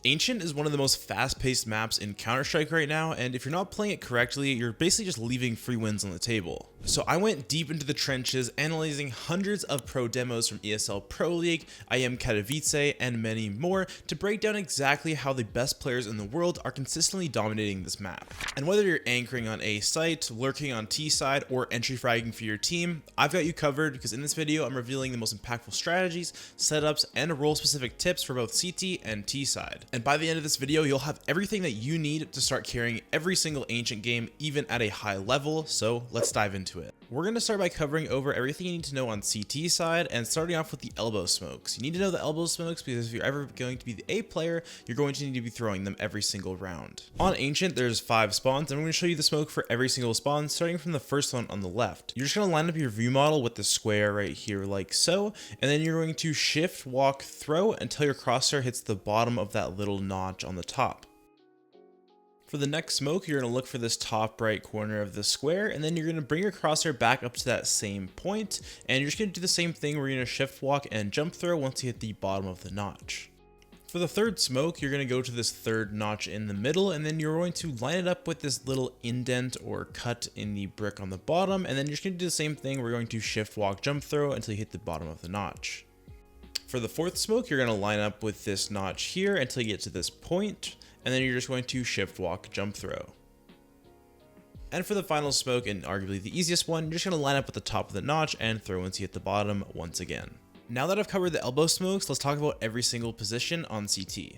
Ancient is one of the most fast-paced maps in Counter-Strike right now, and if you're not playing it correctly, you're basically just leaving free wins on the table. So I went deep into the trenches, analyzing hundreds of pro demos from ESL Pro League, IEM Katowice, and many more to break down exactly how the best players in the world are consistently dominating this map. And whether you're anchoring on A site, lurking on T side, or entry fragging for your team, I've got you covered because in this video I'm revealing the most impactful strategies, setups, and role-specific tips for both CT and T side. And by the end of this video, you'll have everything that you need to start carrying every single Ancient game, even at a high level, so let's dive into it. We're going to start by covering over everything you need to know on CT side, and starting off with the elbow smokes. You need to know the elbow smokes because if you're ever going to be the A player, you're going to need to be throwing them every single round. On Ancient, there's 5 spawns, and I'm going to show you the smoke for every single spawn, starting from the first one on the left. You're just going to line up your view model with the square right here like so, and then you're going to shift, walk, throw until your crosshair hits the bottom of that little notch on the top. For the next smoke, you're going to look for this top right corner of the square, and then you're going to bring your crosshair back up to that same point, and you're just going to do the same thing where you're going to shift walk and jump throw once you hit the bottom of the notch. For the third smoke, you're going to go to this third notch in the middle, and then you're going to line it up with this little indent or cut in the brick on the bottom, and then you're just going to do the same thing. We're going to shift walk jump throw until you hit the bottom of the notch. For the fourth smoke, you're going to line up with this notch here until you get to this point, and then you're just going to shift walk jump throw. And for the final smoke, and arguably the easiest one, you're just going to line up at the top of the notch and throw once you hit the bottom once again. Now that I've covered the elbow smokes, let's talk about every single position on CT.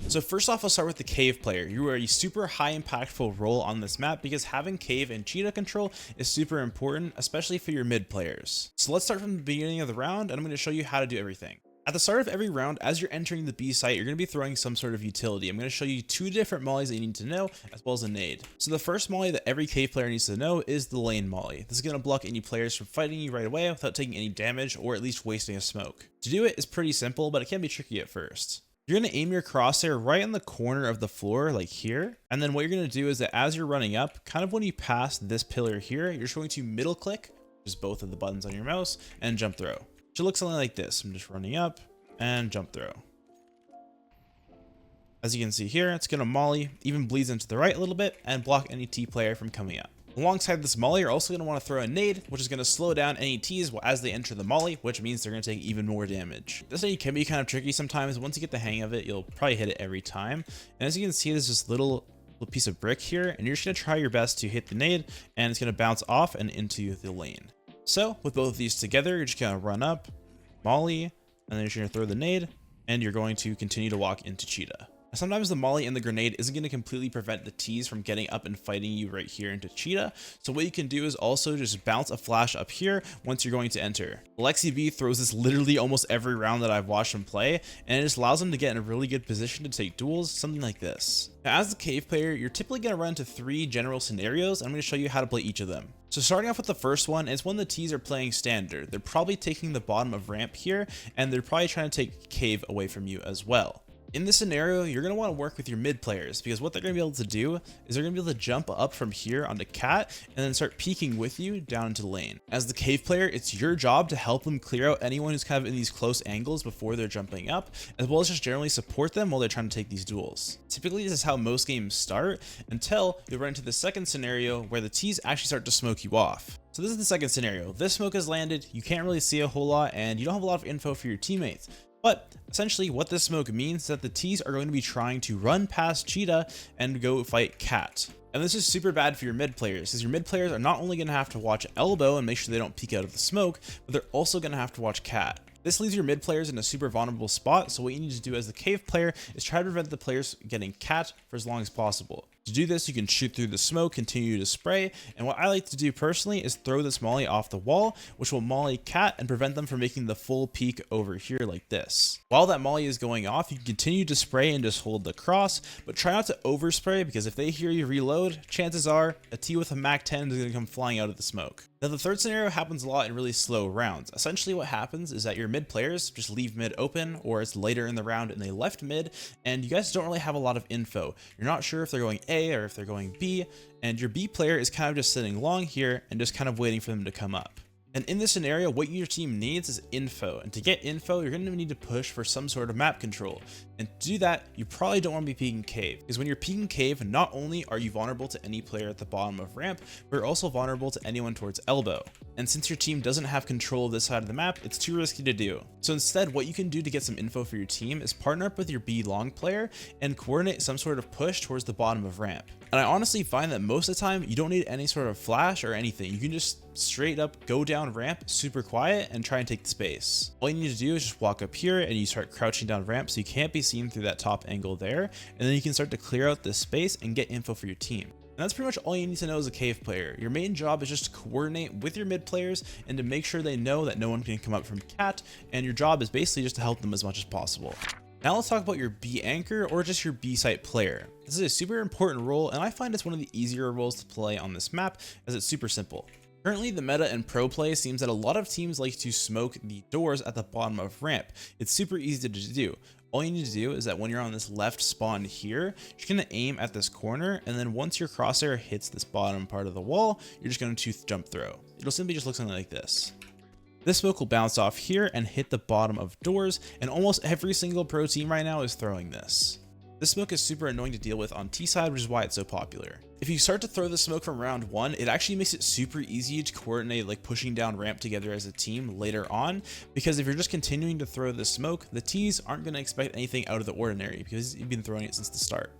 So first off, I'll start with the cave player. You are a super high impactful role on this map because having cave and cheetah control is super important, especially for your mid players. So let's start from the beginning of the round, and I'm going to show you how to do everything. At the start of every round, as you're entering the B site, you're going to be throwing some sort of utility. I'm going to show you 2 different mollies that you need to know, as well as a nade. So the first molly that every cave player needs to know is the lane molly. This is going to block any players from fighting you right away without taking any damage or at least wasting a smoke. To do it is pretty simple, but it can be tricky at first. You're going to aim your crosshair right in the corner of the floor, like here. And then what you're going to do is that as you're running up, kind of when you pass this pillar here, you're just going to middle click, which is both of the buttons on your mouse, and jump throw. It should look something like this. I'm just running up and jump throw. As you can see here, it's going to molly, even bleeds into the right a little bit, and block any T player from coming up. Alongside this molly, you're also going to want to throw a nade, which is going to slow down any Ts as they enter the molly, which means they're going to take even more damage. This nade can be kind of tricky sometimes. Once you get the hang of it, you'll probably hit it every time. And as you can see, there's this little piece of brick here, and you're just going to try your best to hit the nade, and it's going to bounce off and into the lane. So with both of these together, you're just going to run up, molly, and then you're going to throw the nade, and you're going to continue to walk into cheetah. Sometimes the molly and the grenade isn't going to completely prevent the Ts from getting up and fighting you right here into cheetah. So what you can do is also just bounce a flash up here once you're going to enter. Lexi B throws this literally almost every round that I've watched him play, and it just allows him to get in a really good position to take duels, something like this. Now, as the cave player, you're typically going to run into 3 general scenarios, and I'm going to show you how to play each of them. So starting off with the first one is when the Ts are playing standard. They're probably taking the bottom of ramp here, and they're probably trying to take cave away from you as well. In this scenario, you're going to want to work with your mid players because what they're going to be able to do is they're going to be able to jump up from here onto cat and then start peeking with you down into the lane. As the cave player, it's your job to help them clear out anyone who's kind of in these close angles before they're jumping up, as well as just generally support them while they're trying to take these duels. Typically, this is how most games start until you run into the second scenario where the Ts actually start to smoke you off. So this is the second scenario. This smoke has landed, you can't really see a whole lot, and you don't have a lot of info for your teammates. But essentially what this smoke means is that the Ts are going to be trying to run past cheetah and go fight cat. And this is super bad for your mid players because your mid players are not only going to have to watch elbow and make sure they don't peek out of the smoke, but they're also going to have to watch cat. This leaves your mid players in a super vulnerable spot, so what you need to do as the cave player is try to prevent the players getting cat for as long as possible. To do this, you can shoot through the smoke, continue to spray, and what I like to do personally is throw this molly off the wall, which will molly cat and prevent them from making the full peek over here like this. While that molly is going off, you can continue to spray and just hold the cross, but try not to overspray because if they hear you reload, chances are a T with a Mechton is going to come flying out of the smoke. Now the third scenario happens a lot in really slow rounds. Essentially what happens is that your mid players just leave mid open, or it's later in the round and they left mid, and you guys don't really have a lot of info. You're not sure if they're going A or if they're going B, and your B player is kind of just sitting long here and just kind of waiting for them to come up. And in this scenario, what your team needs is info. And to get info, you're going to need to push for some sort of map control. And to do that, you probably don't want to be peeking cave. Because when you're peeking cave, not only are you vulnerable to any player at the bottom of ramp, but you're also vulnerable to anyone towards elbow. And since your team doesn't have control of this side of the map, it's too risky to do. So instead, what you can do to get some info for your team is partner up with your B long player and coordinate some sort of push towards the bottom of ramp. And I honestly find that most of the time, you don't need any sort of flash or anything. You can just straight up go down ramp super quiet and try and take the space. All you need to do is just walk up here and you start crouching down ramp so you can't be seen through that top angle there. And then you can start to clear out this space and get info for your team. And that's pretty much all you need to know as a cave player. Your main job is just to coordinate with your mid players and to make sure they know that no one can come up from cat. And your job is basically just to help them as much as possible. Now let's talk about your B anchor or just your B site player. This is a super important role and I find it's one of the easier roles to play on this map as it's super simple. Currently, the meta and pro play seems that a lot of teams like to smoke the doors at the bottom of ramp. It's super easy to do. All you need to do is that when you're on this left spawn here, you're going to aim at this corner, and then once your crosshair hits this bottom part of the wall, you're just going to jump throw. It'll simply just look something like this. This smoke will bounce off here and hit the bottom of doors, and almost every single pro team right now is throwing this. This smoke is super annoying to deal with on T side, which is why it's so popular. If you start to throw the smoke from round 1, it actually makes it super easy to coordinate like pushing down ramp together as a team later on, because if you're just continuing to throw the smoke, the T's aren't going to expect anything out of the ordinary because you've been throwing it since the start.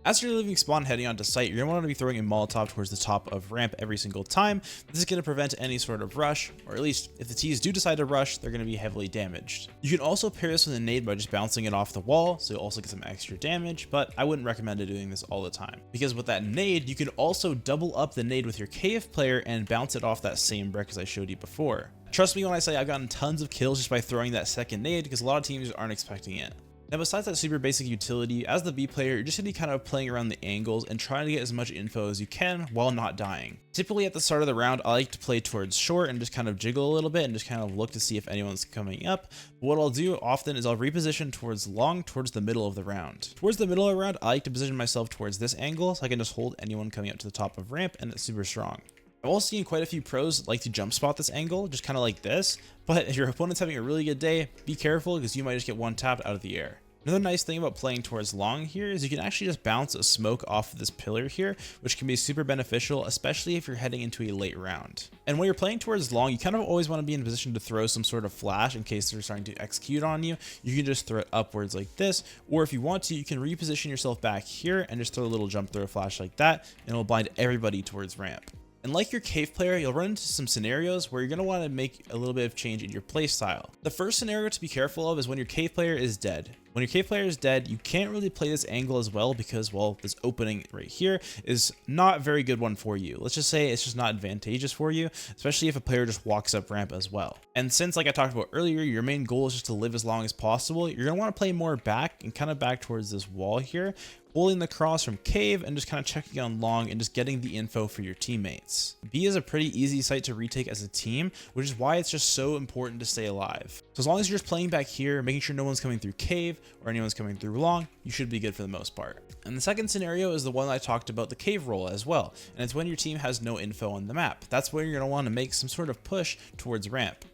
As you're leaving spawn heading onto site, you're going to want to be throwing a Molotov towards the top of ramp every single time. This is going to prevent any sort of rush, or at least if the T's do decide to rush, they're going to be heavily damaged. You can also pair this with a nade by just bouncing it off the wall, so you'll also get some extra damage, but I wouldn't recommend doing this all the time. Because with that nade, you can also double up the nade with your cave player and bounce it off that same brick as I showed you before. Trust me when I say I've gotten tons of kills just by throwing that second nade, because a lot of teams aren't expecting it. Now besides that super basic utility, as the B player, you're just going to be kind of playing around the angles and trying to get as much info as you can while not dying. Typically at the start of the round, I like to play towards short and just kind of jiggle a little bit and just kind of look to see if anyone's coming up. But what I'll do often is I'll reposition towards long towards the middle of the round. Towards the middle of the round, I like to position myself towards this angle so I can just hold anyone coming up to the top of ramp, and it's super strong. I've also seen quite a few pros like to jump spot this angle, just kind of like this, but if your opponent's having a really good day, be careful because you might just get one tapped out of the air. Another nice thing about playing towards long here is you can actually just bounce a smoke off of this pillar here, which can be super beneficial, especially if you're heading into a late round. And when you're playing towards long, you kind of always want to be in a position to throw some sort of flash in case they're starting to execute on you. You can just throw it upwards like this, or if you want to, you can reposition yourself back here and just throw a little jump throw flash like that, and it'll blind everybody towards ramp. And like your cave player, you'll run into some scenarios where you're going to want to make a little bit of change in your play style. The first scenario to be careful of is when your cave player is dead. When your cave player is dead, you can't really play this angle as well because, well, this opening right here is not a very good one for you. Let's just say it's just not advantageous for you, especially if a player just walks up ramp as well. And since, like I talked about earlier, your main goal is just to live as long as possible, you're going to want to play more back and kind of back towards this wall here, holding the cross from cave and just kind of checking on long and just getting the info for your teammates. B is a pretty easy site to retake as a team, which is why it's just so important to stay alive. So as long as you're just playing back here, making sure no one's coming through cave or anyone's coming through long, you should be good for the most part. And the second scenario is the one I talked about, the cave roll as well. And it's when your team has no info on the map. That's where you're going to want to make some sort of push towards ramp.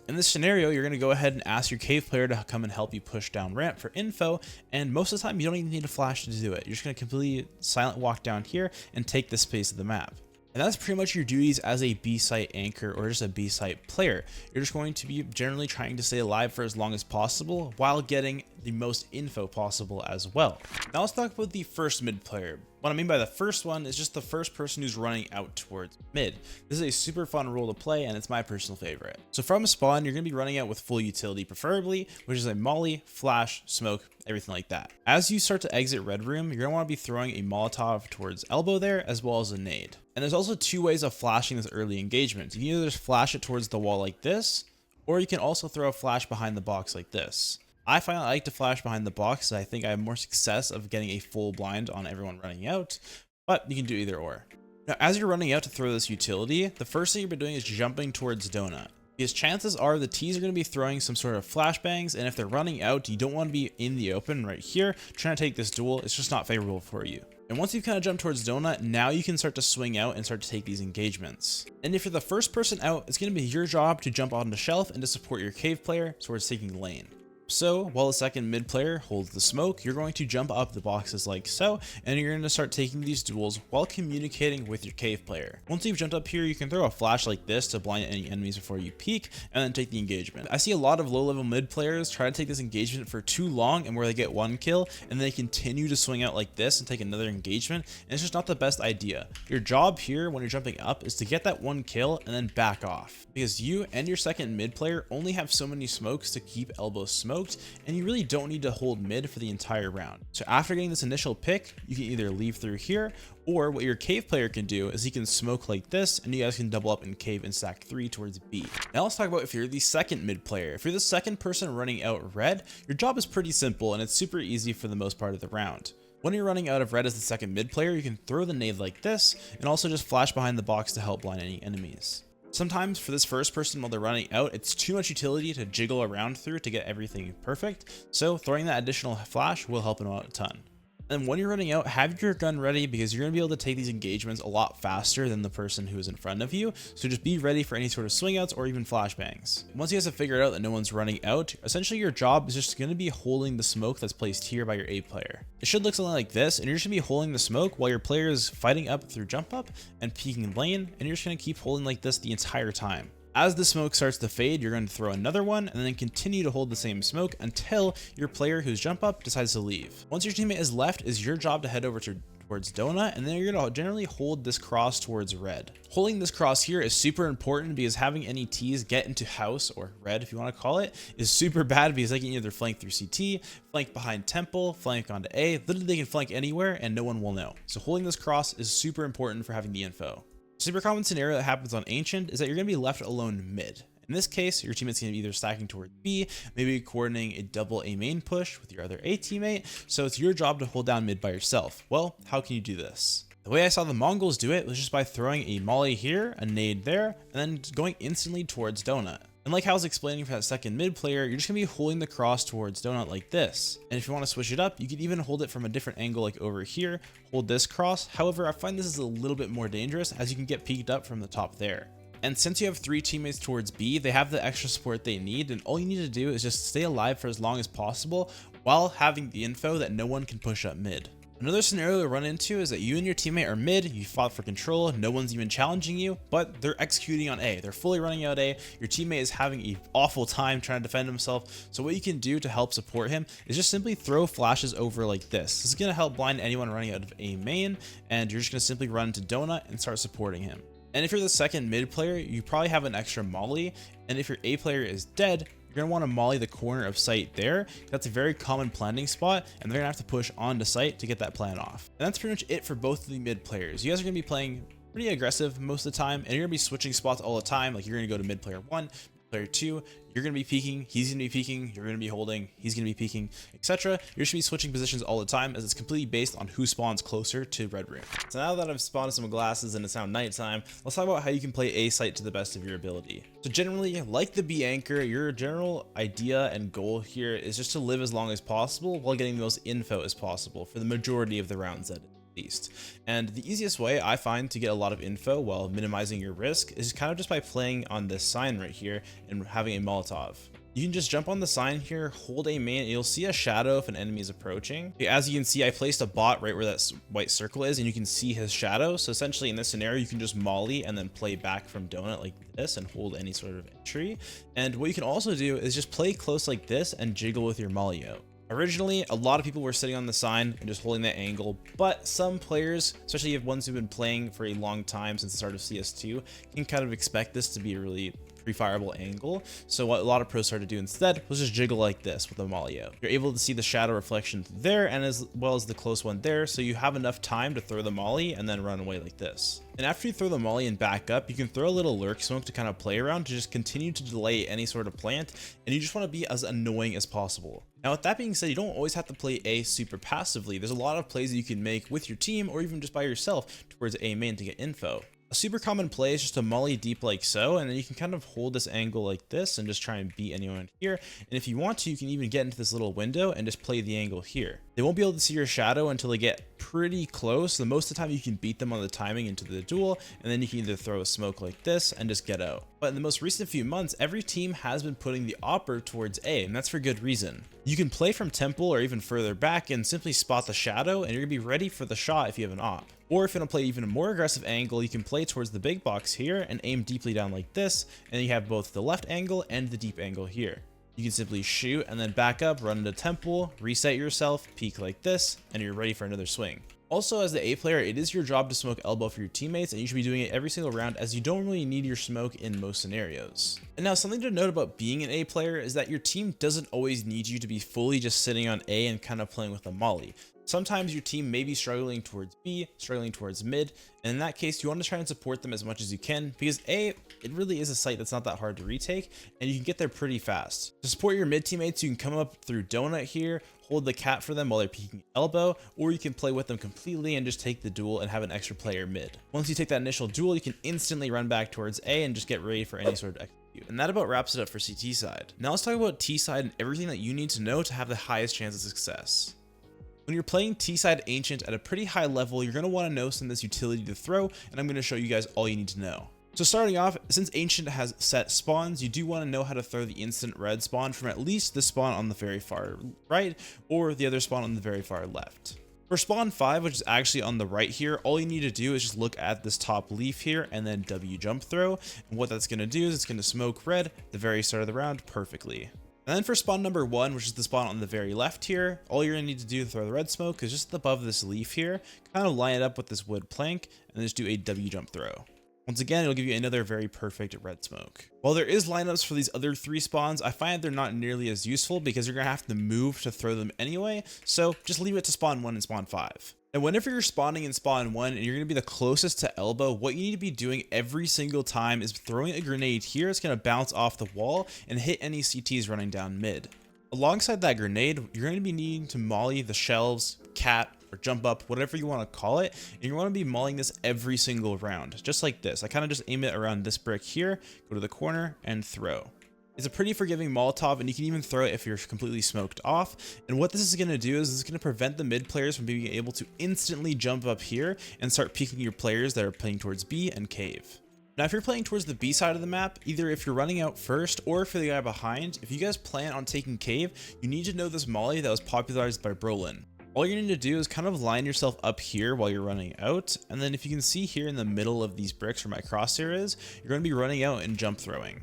In this scenario, you're going to go ahead and ask your cave player to come and help you push down ramp for info, and most of the time you don't even need a flash to do it. You're just going to completely silent walk down here and take the space of the map. And that's pretty much your duties as a B site anchor or just a B site player. You're just going to be generally trying to stay alive for as long as possible while getting the most info possible as well. Now let's talk about the first mid player. What I mean by the first one is just the first person who's running out towards mid. This is a super fun role to play and it's my personal favorite. So from a spawn, you're going to be running out with full utility preferably, which is a molly, flash, smoke, everything like that. As you start to exit red room, you're going to want to be throwing a Molotov towards elbow there as well as a nade. And there's also two ways of flashing this early engagement. You can either just flash it towards the wall like this, or you can also throw a flash behind the box like this. I find I like to flash behind the box, so I think I have more success of getting a full blind on everyone running out, but you can do either or. Now, as you're running out to throw this utility, the first thing you'll be doing is jumping towards donut. Because chances are the T's are going to be throwing some sort of flashbangs, and if they're running out, you don't want to be in the open right here trying to take this duel. It's just not favorable for you. And once you've kind of jumped towards donut, now you can start to swing out and start to take these engagements. And if you're the first person out, it's going to be your job to jump on the shelf and to support your cave player towards taking lane. So while the second mid player holds the smoke, you're going to jump up the boxes like so, and you're going to start taking these duels while communicating with your cave player. Once you've jumped up here, you can throw a flash like this to blind any enemies before you peek, and then take the engagement. I see a lot of low level mid players try to take this engagement for too long, and where they get one kill, and they continue to swing out like this and take another engagement, and it's just not the best idea. Your job here when you're jumping up is to get that one kill and then back off, because you and your second mid player only have so many smokes to keep elbow smoked, and you really don't need to hold mid for the entire round. So after getting this initial pick, you can either leave through here, or what your cave player can do is he can smoke like this, and you guys can double up and cave and stack 3 towards B. Now let's talk about if you're the second mid player. If you're the second person running out red, your job is pretty simple and it's super easy for the most part of the round. When you're running out of red as the second mid player, you can throw the nade like this, and also just flash behind the box to help blind any enemies. Sometimes for this first person while they're running out, it's too much utility to jiggle around through to get everything perfect, so throwing that additional flash will help them out a ton. And when you're running out, have your gun ready, because you're going to be able to take these engagements a lot faster than the person who is in front of you, so just be ready for any sort of swing outs or even flashbangs. Once you guys have figured out that no one's running out, essentially your job is just going to be holding the smoke that's placed here by your A player. It should look something like this, and you're just going to be holding the smoke while your player is fighting up through jump up and peeking lane, and you're just going to keep holding like this the entire time. As the smoke starts to fade, you're going to throw another one and then continue to hold the same smoke until your player who's jump up decides to leave. Once your teammate is left, it's your job to head over towards donut, and then you're going to generally hold this cross towards red. Holding this cross here is super important, because having any T's get into house, or red if you want to call it, is super bad, because they can either flank through CT, flank behind temple, flank onto A. Literally they can flank anywhere and no one will know. So holding this cross is super important for having the info. Super common scenario that happens on Ancient is that you're going to be left alone mid. In this case, your teammate's going to be either stacking towards B, maybe coordinating a double A main push with your other A teammate, so it's your job to hold down mid by yourself. Well, how can you do this? The way I saw the Mongols do it was just by throwing a molly here, a nade there, and then going instantly towards donut. And like how I was explaining for that second mid player, you're just going to be holding the cross towards donut like this. And if you want to switch it up, you can even hold it from a different angle like over here, hold this cross. However, I find this is a little bit more dangerous, as you can get peeked up from the top there. And since you have 3 teammates towards B, they have the extra support they need, and all you need to do is just stay alive for as long as possible while having the info that no one can push up mid. Another scenario we run into is that you and your teammate are mid, you fought for control, no one's even challenging you, but they're executing on A. They're fully running out A. Your teammate is having an awful time trying to defend himself. So what you can do to help support him is just simply throw flashes over like this. This is going to help blind anyone running out of A main, and you're just going to simply run to donut and start supporting him. And if you're the second mid player, you probably have an extra molly, and if your A player is dead, you're going to want to molly the corner of site there. That's a very common planting spot, and they're going to have to push onto site to get that plan off. And that's pretty much it for both of the mid players. You guys are going to be playing pretty aggressive most of the time, and you're going to be switching spots all the time. Like, you're going to go to mid player 1, player 2, you're going to be peeking, he's going to be peeking, you're going to be holding, he's going to be peeking, etc. You're just going to be switching positions all the time, as it's completely based on who spawns closer to red room. So now that I've spawned some glasses and it's now nighttime, let's talk about how you can play A site to the best of your ability. So generally, like the B anchor, your general idea and goal here is just to live as long as possible while getting the most info as possible for the majority of the rounds at least. And the easiest way I find to get a lot of info while minimizing your risk is kind of just by playing on this sign right here and having a Molotov. You can just jump on the sign here, hold a main, and you'll see a shadow if an enemy is approaching. As you can see, I placed a bot right where that white circle is, and you can see his shadow. So essentially in this scenario, you can just molly and then play back from donut like this and hold any sort of entry. And what you can also do is just play close like this and jiggle with your molly out. Originally, a lot of people were sitting on the sign and just holding that angle, but some players, especially ones who've been playing for a long time since the start of CS2, can kind of expect this to be a really pre-fireable angle. So what a lot of pros started to do instead was just jiggle like this with a molly out. You're able to see the shadow reflection there, and as well as the close one there, so you have enough time to throw the molly and then run away like this. And after you throw the molly and back up, you can throw a little lurk smoke to kind of play around to just continue to delay any sort of plant, and you just want to be as annoying as possible. Now with that being said, you don't always have to play A super passively. There's a lot of plays that you can make with your team or even just by yourself towards A main to get info. A super common play is just to molly deep like so, and then you can kind of hold this angle like this and just try and beat anyone here. And if you want to, you can even get into this little window and just play the angle here. They won't be able to see your shadow until they get pretty close. So most of the time you can beat them on the timing into the duel, and then you can either throw a smoke like this and just get out. But in the most recent few months, every team has been putting the opper towards A, and that's for good reason. You can play from temple or even further back and simply spot the shadow, and you're gonna be ready for the shot if you have an op. Or if you want to play even a more aggressive angle, you can play towards the big box here and aim deeply down like this, and you have both the left angle and the deep angle here. You can simply shoot and then back up, run into temple, reset yourself, peek like this, and you're ready for another swing. Also, as the A player, it is your job to smoke elbow for your teammates, and you should be doing it every single round, as you don't really need your smoke in most scenarios. And now, something to note about being an A player is that your team doesn't always need you to be fully just sitting on A and kind of playing with a molly. Sometimes your team may be struggling towards B, struggling towards mid, and in that case, you want to try and support them as much as you can, because A, it really is a site that's not that hard to retake, and you can get there pretty fast. To support your mid teammates, you can come up through donut here, hold the cat for them while they're peeking elbow, or you can play with them completely and just take the duel and have an extra player mid. Once you take that initial duel, you can instantly run back towards A and just get ready for any sort of execute. And that about wraps it up for CT side. Now let's talk about T side and everything that you need to know to have the highest chance of success. When you're playing T-side Ancient at a pretty high level, you're going to want to know some of this utility to throw, and I'm going to show you guys all you need to know. So starting off, since Ancient has set spawns, you do want to know how to throw the instant red spawn from at least the spawn on the very far right, or the other spawn on the very far left. For spawn 5, which is actually on the right here, all you need to do is just look at this top leaf here and then W jump throw, and what that's going to do is it's going to smoke red at the very start of the round perfectly. And then for spawn number 1, which is the spawn on the very left here, all you're going to need to do to throw the red smoke is just above this leaf here, kind of line it up with this wood plank, and then just do a W jump throw. Once again, it'll give you another very perfect red smoke. While there is lineups for these other 3 spawns, I find they're not nearly as useful because you're going to have to move to throw them anyway, so just leave it to spawn 1 and spawn 5. And whenever you're spawning in spawn 1 and you're going to be the closest to elbow, what you need to be doing every single time is throwing a grenade here. It's going to bounce off the wall and hit any CTs running down mid. Alongside that grenade, you're going to be needing to molly the shelves, cat, or jump up, whatever you want to call it, and you want to be mollying this every single round, just like this. I kind of just aim it around this brick here, go to the corner, and throw. It's a pretty forgiving Molotov, and you can even throw it if you're completely smoked off. And what this is going to do is it's going to prevent the mid players from being able to instantly jump up here and start peeking your players that are playing towards B and cave. Now, if you're playing towards the B side of the map, either if you're running out first or for the guy behind, if you guys plan on taking cave, you need to know this molly that was popularized by Brolin. All you need to do is kind of line yourself up here while you're running out, and then if you can see here in the middle of these bricks where my crosshair is, you're going to be running out and jump throwing.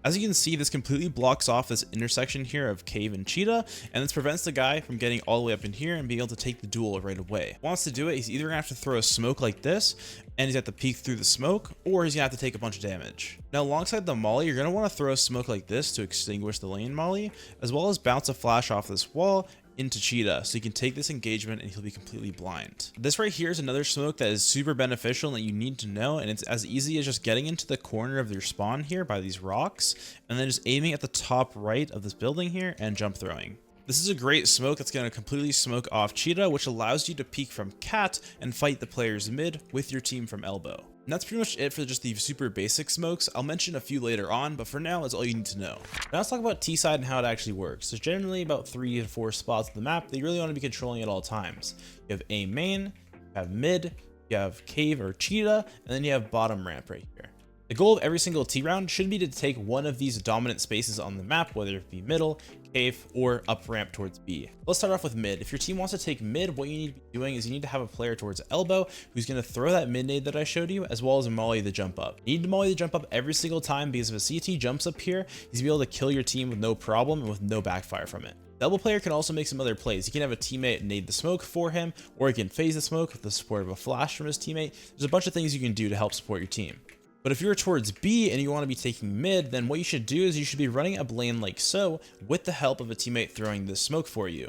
As you can see, this completely blocks off this intersection here of cave and cheetah, and this prevents the guy from getting all the way up in here and being able to take the duel right away. If he wants to do it, he's either gonna have to throw a smoke like this, and he's gonna have to peek through the smoke, or he's gonna have to take a bunch of damage. Now, alongside the molly, you're gonna want to throw a smoke like this to extinguish the lane molly, as well as bounce a flash off this wall into cheetah, so you can take this engagement and he'll be completely blind. This right here is another smoke that is super beneficial and that you need to know, and it's as easy as just getting into the corner of your spawn here by these rocks and then just aiming at the top right of this building here and jump throwing. This is a great smoke that's going to completely smoke off cheetah, which allows you to peek from cat and fight the players mid with your team from elbow. And that's pretty much it for just the super basic smokes. I'll mention a few later on, but for now, that's all you need to know. Now let's talk about T-side and how it actually works. There's generally about 3 to 4 spots on the map that you really want to be controlling at all times. You have A main, you have mid, you have cave or cheetah, and then you have bottom ramp right here. The goal of every single T round should be to take one of these dominant spaces on the map, whether it be middle, cave, or up ramp towards B. Let's start off with mid. If your team wants to take mid, what you need to be doing is you need to have a player towards elbow who's going to throw that mid nade that I showed you, as well as molly the jump up. You need to molly the jump up every single time, because if a CT jumps up here, he's going to be able to kill your team with no problem and with no backfire from it. The elbow player can also make some other plays. He can have a teammate nade the smoke for him, or he can phase the smoke with the support of a flash from his teammate. There's a bunch of things you can do to help support your team. But if you're towards B and you want to be taking mid, then what you should do is you should be running up lane like so, with the help of a teammate throwing this smoke for you.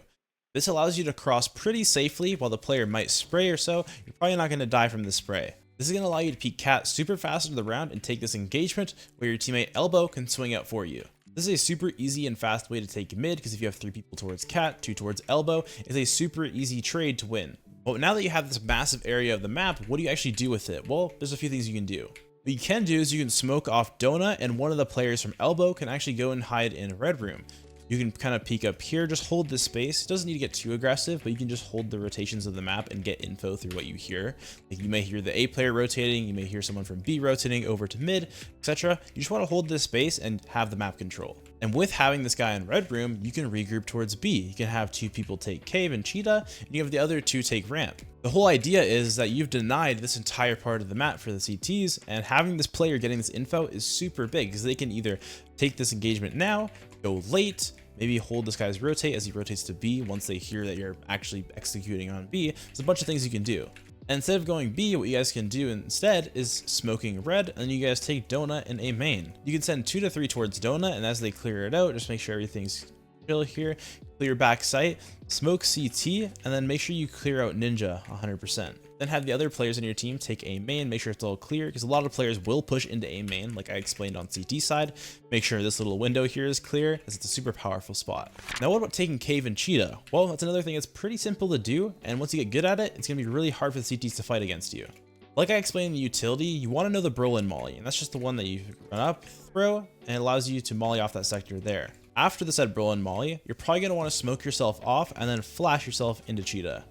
This allows you to cross pretty safely. While the player might spray or so, you're probably not going to die from the spray. This is going to allow you to peek cat super fast into the round and take this engagement where your teammate elbow can swing out for you. This is a super easy and fast way to take mid, because if you have 3 people towards cat, 2 towards elbow, it's a super easy trade to win. Well, now that you have this massive area of the map, what do you actually do with it? Well, there's a few things you can do. What you can do is you can smoke off Donut, and one of the players from Elbow can actually go and hide in Red Room. You can kind of peek up here, just hold this space. It doesn't need to get too aggressive, but you can just hold the rotations of the map and get info through what you hear. Like you may hear the A player rotating, you may hear someone from B rotating over to mid, etc. You just want to hold this space and have the map control. And with having this guy in Red Room, you can regroup towards B. You can have 2 people take Cave and Cheetah, and you have the other 2 take Ramp. The whole idea is that you've denied this entire part of the map for the CTs, and having this player getting this info is super big because they can either take this engagement now, go late, maybe hold this guy's rotate as he rotates to B once they hear that you're actually executing on B. There's a bunch of things you can do. And instead of going B, what you guys can do instead is smoking red, and then you guys take Donut in A main. You can send 2 to 3 towards Donut, and as they clear it out, just make sure everything's chill here. Clear back sight, smoke CT, and then make sure you clear out Ninja 100%. Then have the other players in your team take A main, make sure it's all clear, because a lot of players will push into A main, like I explained on CT side. Make sure this little window here is clear, as it's a super powerful spot. Now what about taking Cave and Cheetah? Well, that's another thing that's pretty simple to do, and once you get good at it, it's going to be really hard for the CTs to fight against you. Like I explained in the utility, you want to know the Brolin Molly, and that's just the one that you run up, throw, and it allows you to molly off that sector there. After the said Brolin Molly, you're probably going to want to smoke yourself off and then flash yourself into Cheetah.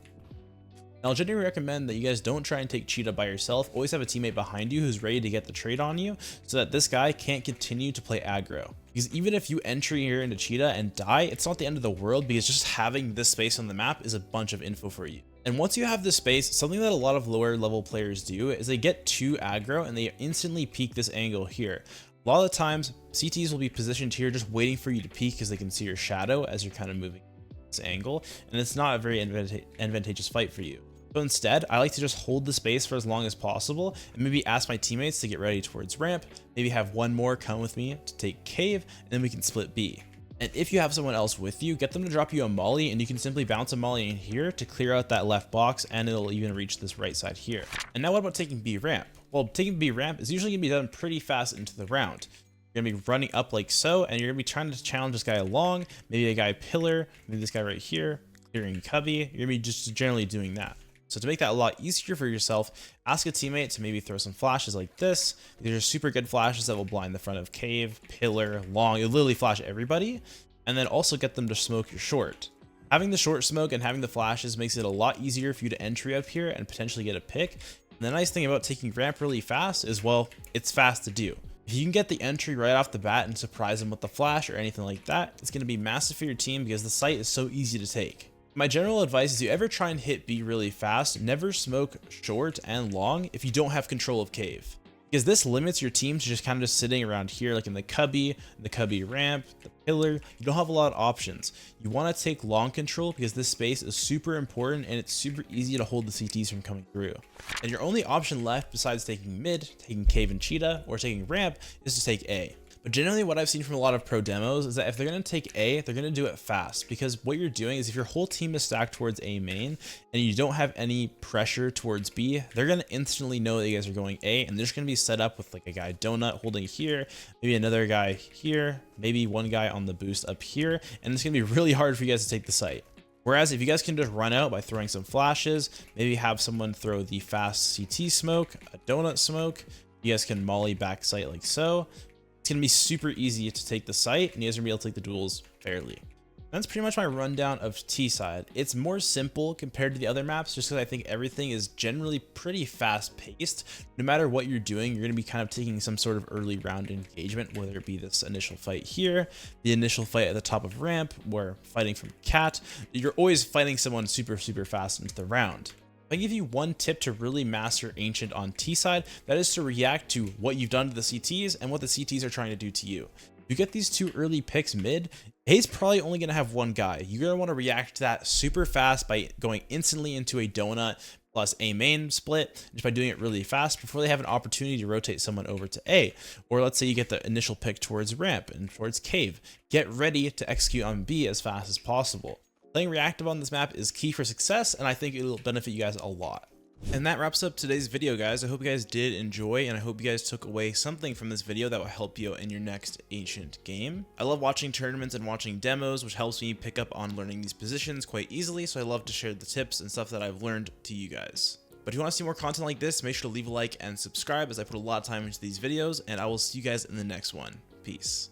Now, I'll generally recommend that you guys don't try and take Cheetah by yourself. Always have a teammate behind you who's ready to get the trade on you so that this guy can't continue to play aggro. Because even if you entry here into Cheetah and die, it's not the end of the world because just having this space on the map is a bunch of info for you. And once you have this space, something that a lot of lower level players do is they get too aggro and they instantly peek this angle here. A lot of the times, CTs will be positioned here just waiting for you to peek because they can see your shadow as you're kind of moving this angle, and it's not a very advantageous fight for you. So instead, I like to just hold the space for as long as possible and maybe ask my teammates to get ready towards ramp, maybe have one more come with me to take cave, and then we can split B. And if you have someone else with you, get them to drop you a molly, and you can simply bounce a molly in here to clear out that left box, and it'll even reach this right side here. And now what about taking B ramp? Well, taking B ramp is usually going to be done pretty fast into the round. You're going to be running up like so, and you're going to be trying to challenge this guy along, maybe a guy pillar, maybe this guy right here, clearing cubby. You're going to be just generally doing that. So to make that a lot easier for yourself, ask a teammate to maybe throw some flashes like this. These are super good flashes that will blind the front of cave, pillar, long. It'll literally flash everybody. And then also get them to smoke your short. Having the short smoke and having the flashes makes it a lot easier for you to entry up here and potentially get a pick. And the nice thing about taking ramp really fast is, well, it's fast to do. If you can get the entry right off the bat and surprise them with the flash or anything like that, it's going to be massive for your team because the site is so easy to take. My general advice is you ever try and hit B really fast, never smoke short and long if you don't have control of cave. Because this limits your team to just kind of just sitting around here like in the cubby ramp, the pillar. You don't have a lot of options. You want to take long control because this space is super important and it's super easy to hold the CTs from coming through. And your only option left besides taking mid, taking cave and cheetah, or taking ramp is to take A. But generally what I've seen from a lot of pro demos is that if they're going to take A, they're going to do it fast, because what you're doing is if your whole team is stacked towards A main and you don't have any pressure towards B, they're going to instantly know that you guys are going A, and they're just going to be set up with like a guy donut holding here, maybe another guy here, maybe one guy on the boost up here, and it's going to be really hard for you guys to take the site. Whereas if you guys can just run out by throwing some flashes, maybe have someone throw the fast CT smoke, a donut smoke, you guys can molly back site like so. It's going to be super easy to take the site, and you guys are going to be able to take the duels fairly. That's pretty much my rundown of T side. It's more simple compared to the other maps just because I think everything is generally pretty fast paced. No matter what you're doing, you're going to be kind of taking some sort of early round engagement, whether it be this initial fight here, the initial fight at the top of ramp, where fighting from cat. You're always fighting someone super fast into the round. If I give you one tip to really master Ancient on T side, that is to react to what you've done to the CTs and what the CTs are trying to do to you. If you get these two early picks mid, A's probably only going to have one guy. You're going to want to react to that super fast by going instantly into a donut plus A main split, just by doing it really fast before they have an opportunity to rotate someone over to A. Or let's say you get the initial pick towards ramp and towards cave. Get ready to execute on B as fast as possible. Playing reactive on this map is key for success, and I think it'll benefit you guys a lot. And that wraps up today's video, guys. I hope you guys did enjoy, and I hope you guys took away something from this video that will help you in your next Ancient game. I love watching tournaments and watching demos, which helps me pick up on learning these positions quite easily, so I love to share the tips and stuff that I've learned to you guys. But if you want to see more content like this, make sure to leave a like and subscribe, as I put a lot of time into these videos, and I will see you guys in the next one. Peace.